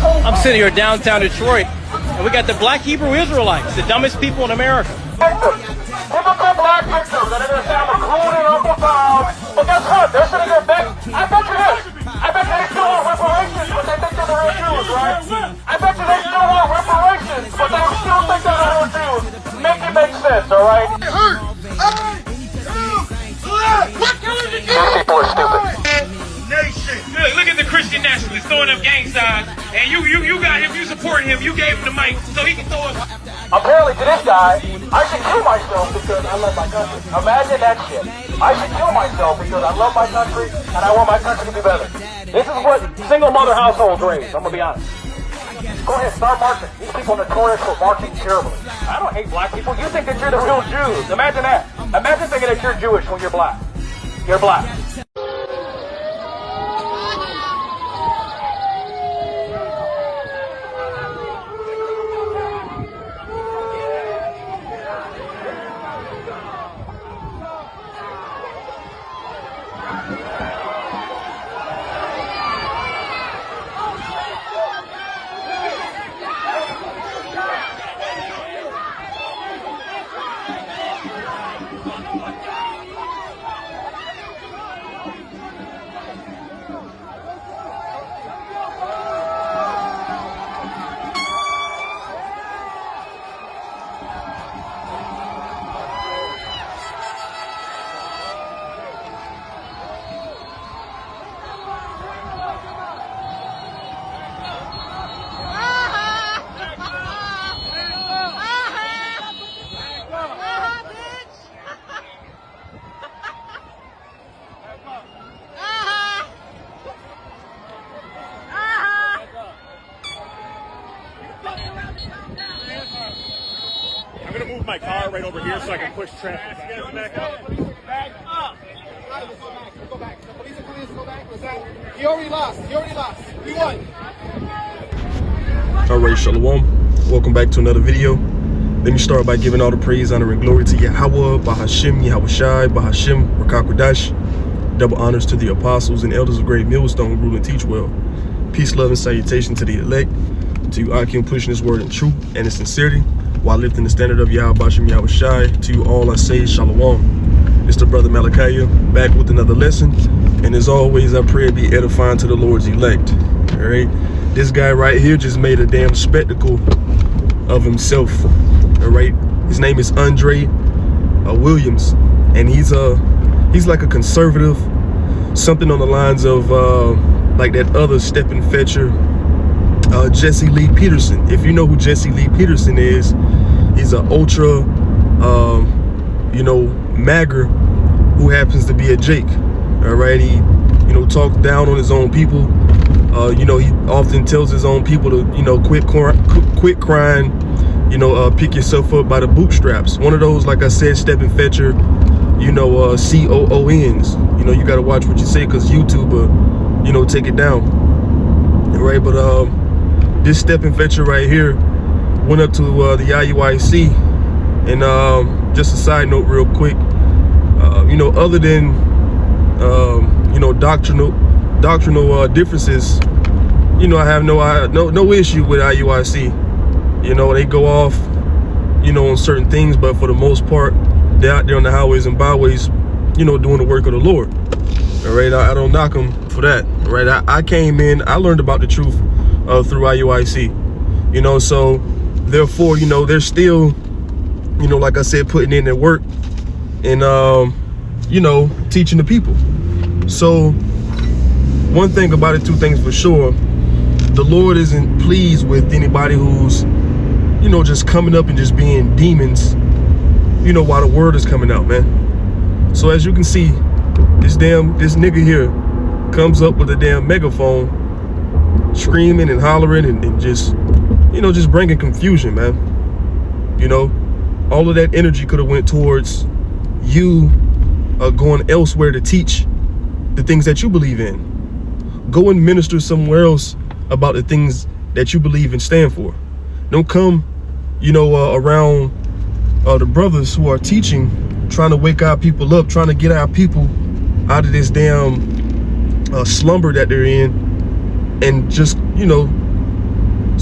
I'm sitting here downtown Detroit, and we got the black Hebrew Israelites, the dumbest people in America. Typical black victims that are going to say I'm a clone and Uncle Bob. But guess what? They're sitting there back. I bet you this. I bet you they still want reparations, but they think they're the real Jews, right? I bet you they still want reparations, but they still think they're the real Jews. Make it make sense, all right? These people are stupid. Look at the Christian nationalists throwing up gang signs, and you got him, you supporting him, you gave him the mic so he can throw us. Apparently to this guy, I should kill myself because I love my country. Imagine that shit. I should kill myself because I love my country and I want my country to be better. This is what single mother households raise, I'm gonna be honest. Go ahead, start marching. These people are notorious for marching terribly. I don't hate black people. You think that you're the real Jews. Imagine that. Imagine thinking that you're Jewish when you're black. You're black. I'm going to move my car right over here so I can push traffic back up. Back up. Go back. The police go back. What's that? He already lost. We won. Alright, Shalom. Welcome back to another video. Let me start by giving all the praise, honor, and glory to Yahweh, Bahashim, Yahushai, Bahashim, Rakakwadash. Double honors to the apostles and elders of Great Millstone who rule and teach well. Peace, love, and salutation to the elect. To you, Akim, pushing his word in truth and in sincerity, while lifting the standard of Yahweh, Bahashim, Yahushai. To you all I say, Shalom. It's the brother Malachi, back with another lesson. And as always, I pray it be edifying to the Lord's elect. Alright? This guy right here just made a damn spectacle of himself. Alright? His name is Andre Williams. And he's like a conservative, something on the lines of like that other stepping fetcher, Jesse Lee Peterson. If you know who Jesse Lee Peterson is, he's an ultra, magger who happens to be a Jake. All right, he, talks down on his own people. He often tells his own people to, quit crying. Pick yourself up by the bootstraps. One of those, like I said, stepping fetcher, COONs. You got to watch what you say because YouTube will, take it down. All right, but this stepping fetcher right here went up to the IUIC, and just a side note real quick, other than doctrinal differences, I have no issue with IUIC. They go off on certain things, but for the most part they're out there on the highways and byways doing the work of the Lord. All right, I don't knock them for that. All right, I came in, I learned about the truth through IUIC, so therefore they're still like I said, putting in their work and teaching the people. So one thing about it, two things for sure, the Lord isn't pleased with anybody who's just coming up and just being demons while the word is coming out, man. So as you can see, this nigga here comes up with a damn megaphone, screaming and hollering and just just bringing confusion, man. All of that energy could have went towards you going elsewhere to teach the things that you believe in. Go and minister somewhere else about the things that you believe and stand for. Don't come around the brothers who are teaching, trying to wake our people up, trying to get our people out of this damn slumber that they're in, and just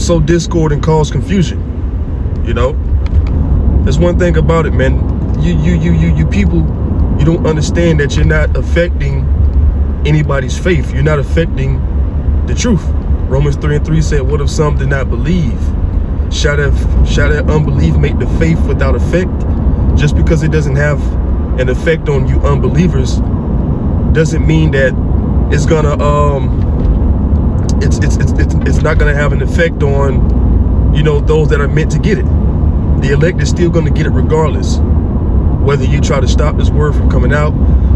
sow discord and cause confusion. You know, there's one thing about it, man. You people, you don't understand that you're not affecting anybody's faith. You're not affecting the truth. Romans 3:3 said, what if some did not believe? Shall that unbelief make the faith without effect? Just because it doesn't have an effect on you unbelievers doesn't mean that it's gonna it's not gonna have an effect on, you know, those that are meant to get it. The elect is still gonna get it regardless. Whether you try to stop this word from coming out,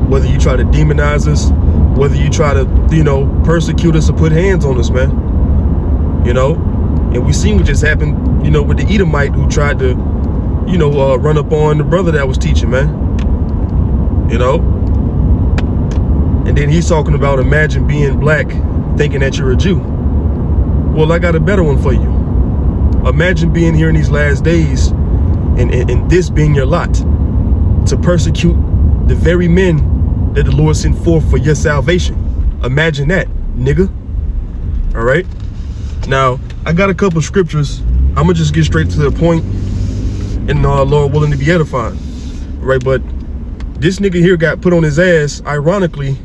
whether you try to demonize us, whether you try to, you know, persecute us or put hands on us, man. You know, and we seen what just happened, you know, with the Edomite who tried to, you know, run up on the brother that was teaching, man. You know, and then he's talking about imagine being black, thinking that you're a Jew. Well, I got a better one for you. Imagine being here in these last days and this being your lot, to persecute the very men that the Lord sent forth for your salvation. Imagine that, nigga. All right. Now, I got a couple scriptures. I'm gonna just get straight to the point, and Lord willing to be edifying. All right, but this nigga here got put on his ass, ironically,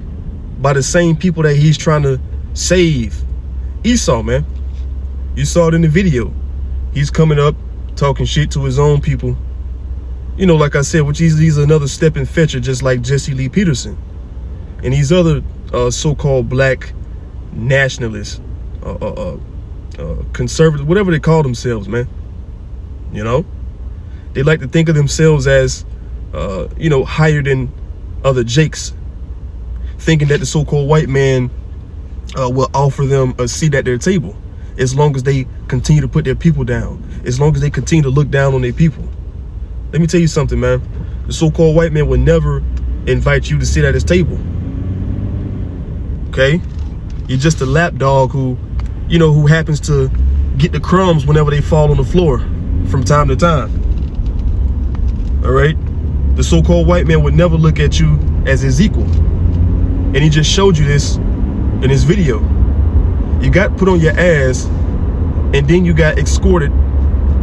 by the same people that he's trying to save. Esau, man. You saw it in the video. He's coming up, talking shit to his own people. You know, like I said, which he's another stepping fetcher, just like Jesse Lee Peterson. And these other so-called black nationalists, conservatives, whatever they call themselves, man. You know, they like to think of themselves as, you know, higher than other Jakes, thinking that the so-called white man will offer them a seat at their table as long as they continue to put their people down, as long as they continue to look down on their people. Let me tell you something, man. The so-called white man would never invite you to sit at his table. Okay? You're just a lapdog who, you know, who happens to get the crumbs whenever they fall on the floor from time to time. All right? The so-called white man would never look at you as his equal. And he just showed you this in his video. You got put on your ass, and then you got escorted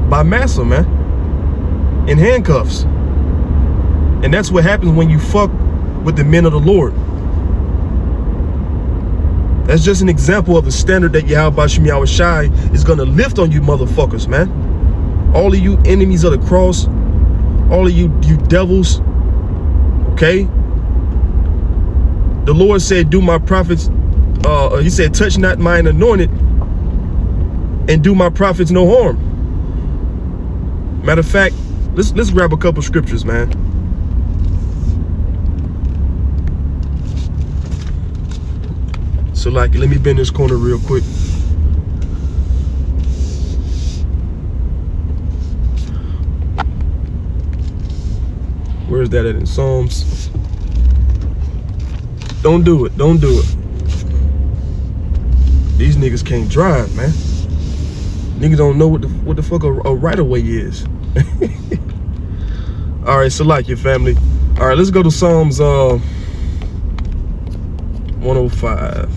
by Massa, man, in handcuffs. And that's what happens when you fuck with the men of the Lord. That's just an example of the standard that Yahweh Shai is gonna lift on you motherfuckers, man. All of you enemies of the cross, all of you devils, okay? The Lord said, do my prophets, he said, touch not mine anointed and do my prophets no harm. Matter of fact, let's grab a couple scriptures, man. So like, let me bend this corner real quick. Where's that at in Psalms? Don't do it. Don't do it. These niggas can't drive, man. Niggas don't know what the fuck a right-of-way is. All right, so like your family. All right, let's go to Psalms 105.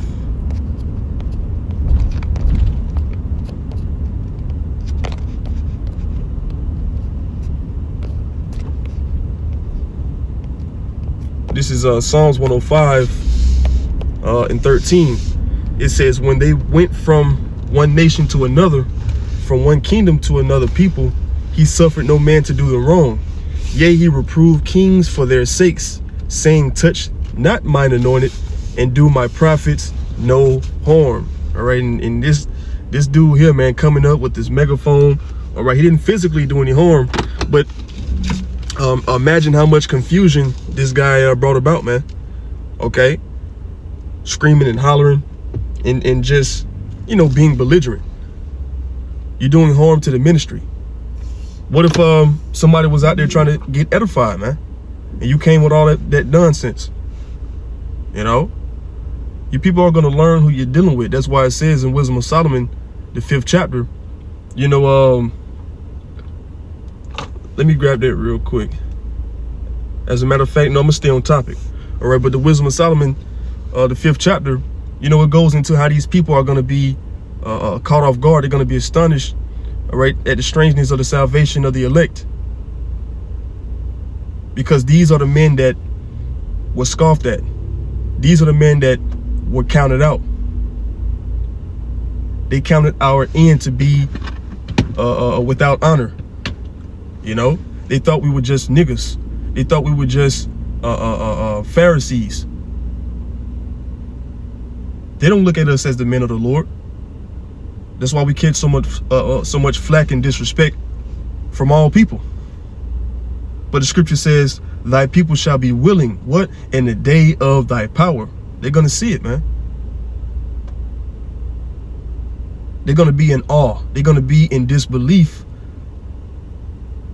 This is Psalms 105 and 13. It says, when they went from one nation to another, from one kingdom to another people, he suffered no man to do them wrong. Yea, he reproved kings for their sakes, saying, touch not mine anointed, and do my prophets no harm. All right, and this dude here, man, coming up with this megaphone. All right, he didn't physically do any harm, but imagine how much confusion this guy brought about, man. Okay, screaming and hollering and just, you know, being belligerent. You're doing harm to the ministry. What if somebody was out there trying to get edified, man, and you came with all that nonsense? You know, you people are going to learn who you're dealing with. That's why it says in Wisdom of Solomon, the 5th chapter, you know, let me grab that real quick. As a matter of fact, no, I'm gonna stay on topic. All right, but the Wisdom of Solomon, the 5th chapter, you know, it goes into how these people are gonna be caught off guard. They're going to be astonished, all right, at the strangeness of the salvation of the elect. Because these are the men that were scoffed at. These are the men that were counted out. They counted our end to be without honor. You know, they thought we were just niggas. They thought we were just Pharisees. They don't look at us as the men of the Lord. That's why we catch so much flack and disrespect from all people. But the scripture says, thy people shall be willing, what? In the day of thy power. They're going to see it, man. They're going to be in awe. They're going to be in disbelief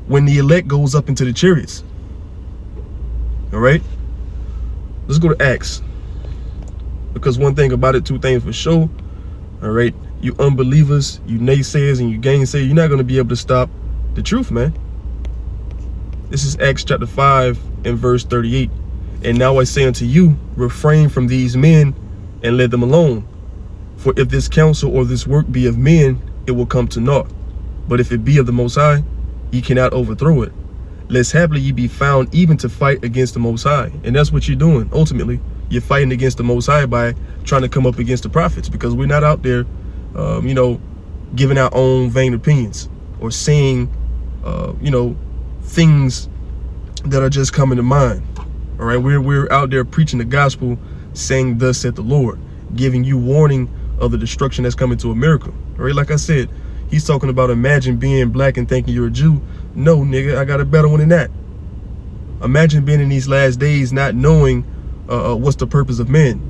when the elect goes up into the chariots. All right? Let's go to Acts. Because one thing about it, two things for sure. All right? You unbelievers, you naysayers, and you gainsayers, you're not going to be able to stop the truth, man. This is Acts chapter 5 and verse 38. And now I say unto you, refrain from these men and let them alone. For if this counsel or this work be of men, it will come to naught. But if it be of the Most High, ye cannot overthrow it. Lest haply ye be found even to fight against the Most High. And that's what you're doing. Ultimately, you're fighting against the Most High by trying to come up against the prophets, because we're not out there, you know, giving our own vain opinions or saying, you know, things that are just coming to mind. All right, we're out there preaching the gospel, saying thus saith the Lord, giving you warning of the destruction that's coming to America. All right, like I said, he's talking about imagine being black and thinking you're a Jew. No, nigga, I got a better one than that. Imagine being in these last days not knowing what's the purpose of men,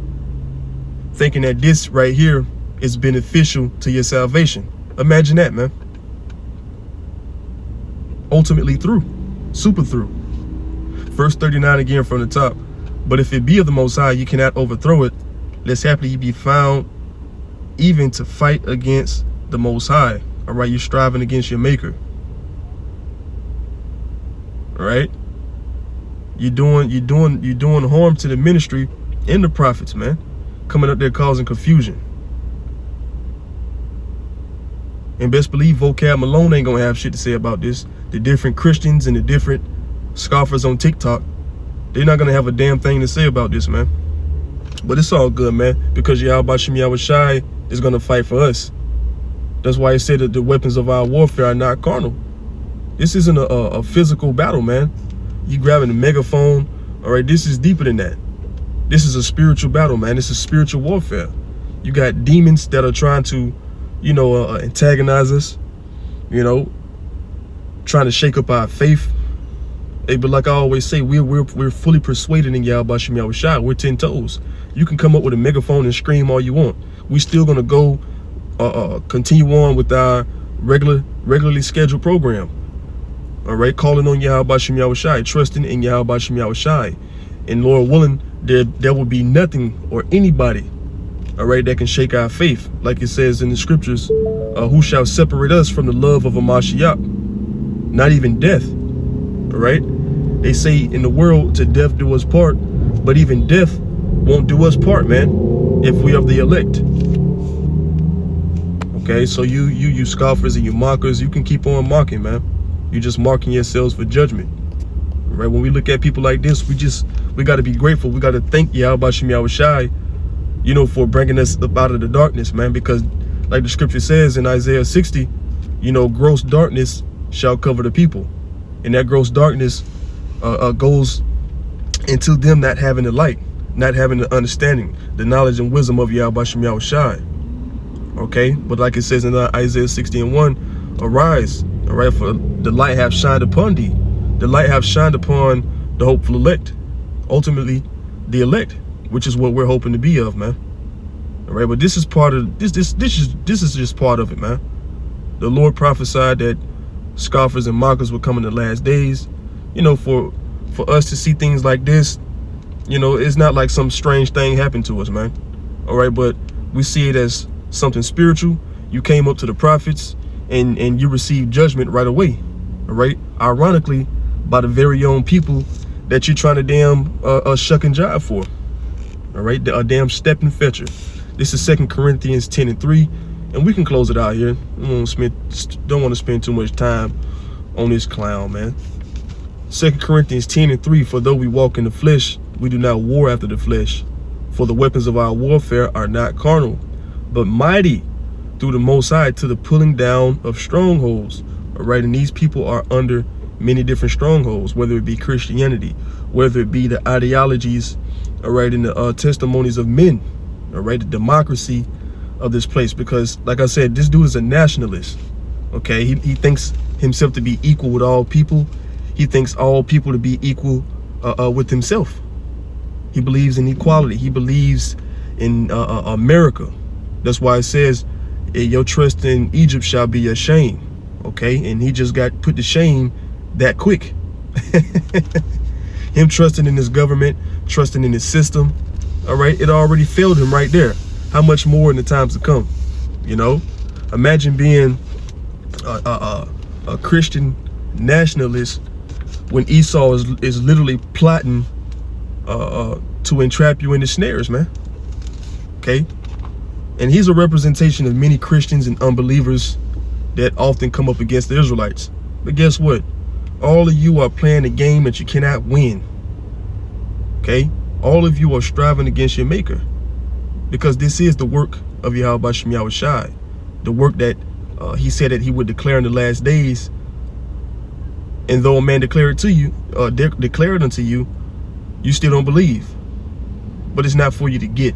thinking that this right here is beneficial to your salvation. Imagine that, man. Ultimately through, super through. Verse 39 again from the top. But if it be of the Most High, you cannot overthrow it, lest haply ye be found even to fight against the Most High. All right, you're striving against your maker. All right, you're doing harm to the ministry and the prophets, man. Coming up there causing confusion. And best believe Vocab Malone ain't gonna have shit to say about this. The different Christians and the different scoffers on TikTok, they're not gonna have a damn thing to say about this, man. But it's all good, man, because Yahweh Shem Yahweh Shai is gonna fight for us. That's why he said that the weapons of our warfare are not carnal. This isn't a physical battle, man. You grabbing a megaphone, all right, this is deeper than that. This is a spiritual battle, man. This is spiritual warfare. You got demons that are trying to, you know, antagonize us, you know, trying to shake up our faith. Hey, but like I always say, we're fully persuaded in Yahweh Shem Yahweh Shai. We're 10 toes. You can come up with a megaphone and scream all you want. We still gonna go continue on with our regularly scheduled program. All right, calling on Yahweh Shem Yahweh Shai, trusting in Yahweh Shem Yahweh Shai, and Lord willing, there will be nothing or anybody, all right, that can shake our faith, like it says in the scriptures. Who shall separate us from the love of a Mashiach? Not even death. All right, they say in the world to death do us part, but even death won't do us part, man, if we are the elect. Okay, so you scoffers and you mockers, you can keep on mocking, man. You're just marking yourselves for judgment. Right? When we look at people like this, we got to be grateful. We got to thank Yahweh Shem Yahweh Shai, you know, for bringing us up out of the darkness, man. Because like the scripture says in Isaiah 60, you know, gross darkness shall cover the people, and that gross darkness goes into them not having the light, not having the understanding, the knowledge and wisdom of Yahweh Shem Yahweh Shai. Okay, but like it says in Isaiah 60 and 1, arise, all right, for the light have shined upon thee. The light have shined upon the hopeful elect, ultimately the elect, which is what we're hoping to be of, man. All right, but this is part of this is just part of it, man. The Lord prophesied that scoffers and mockers would come in the last days. You know, for us to see things like this, you know, it's not like some strange thing happened to us, man. All right, but we see it as something spiritual. You came up to the prophets and you received judgment right away. All right, ironically, by the very own people that you're trying to damn shuck and jive for. All right, a damn step and fetcher. This is 2 Corinthians 10 and 3. And we can close it out here. Don't want to spend too much time on this clown, man. 2 Corinthians 10:3, for though we walk in the flesh, we do not war after the flesh. For the weapons of our warfare are not carnal, but mighty through the Most High to the pulling down of strongholds. All right, and these people are under many different strongholds, whether it be Christianity, whether it be the ideologies, all right, and the testimonies of men, all right, the democracy of this place. Because, like I said, this dude is a nationalist. Okay, he thinks himself to be equal with all people. He thinks all people to be equal with himself. He believes in equality. He believes in America. That's why it says, your trust in Egypt shall be your shame. Okay, and he just got put to shame that quick. Him trusting in his government, trusting in his system, all right, it already failed him right there. How much more in the times to come? You know, imagine being a Christian nationalist when Esau is literally plotting to entrap you into snares, man. Okay, and he's a representation of many Christians and unbelievers that often come up against the Israelites. But guess what? All of you are playing a game that you cannot win. Okay? All of you are striving against your maker. Because this is the work of Yahweh Shem Yahweh Shai. The work that he said that he would declare in the last days. And though a man declare it to you, declare it unto you, you still don't believe. But it's not for you to get.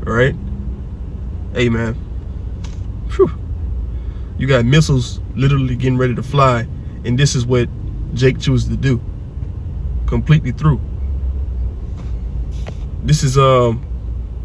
All right? Hey, man. Whew. You got missiles literally getting ready to fly, and this is what Jake chooses to do. Completely through. This is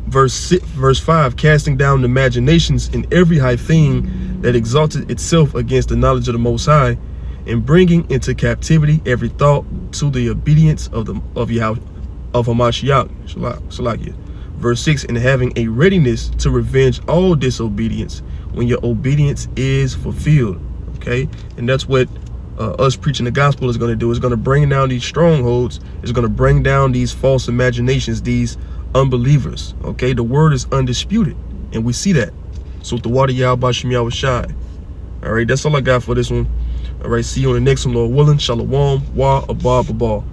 verse 5, casting down imaginations in every high thing that exalted itself against the knowledge of the Most High, and bringing into captivity every thought to the obedience of Hamashiach. Shalakia. Verse 6, and having a readiness to revenge all disobedience when your obedience is fulfilled. Okay, and that's what us preaching the gospel is going to do. It's going to bring down these strongholds. It's going to bring down these false imaginations, these unbelievers. Okay, the word is undisputed, and we see that. So the water Yahweh Shem Yahweh Shai. All right, that's all I got for this one. All right, see you on the next one, Lord willing. Shalom, wa abba.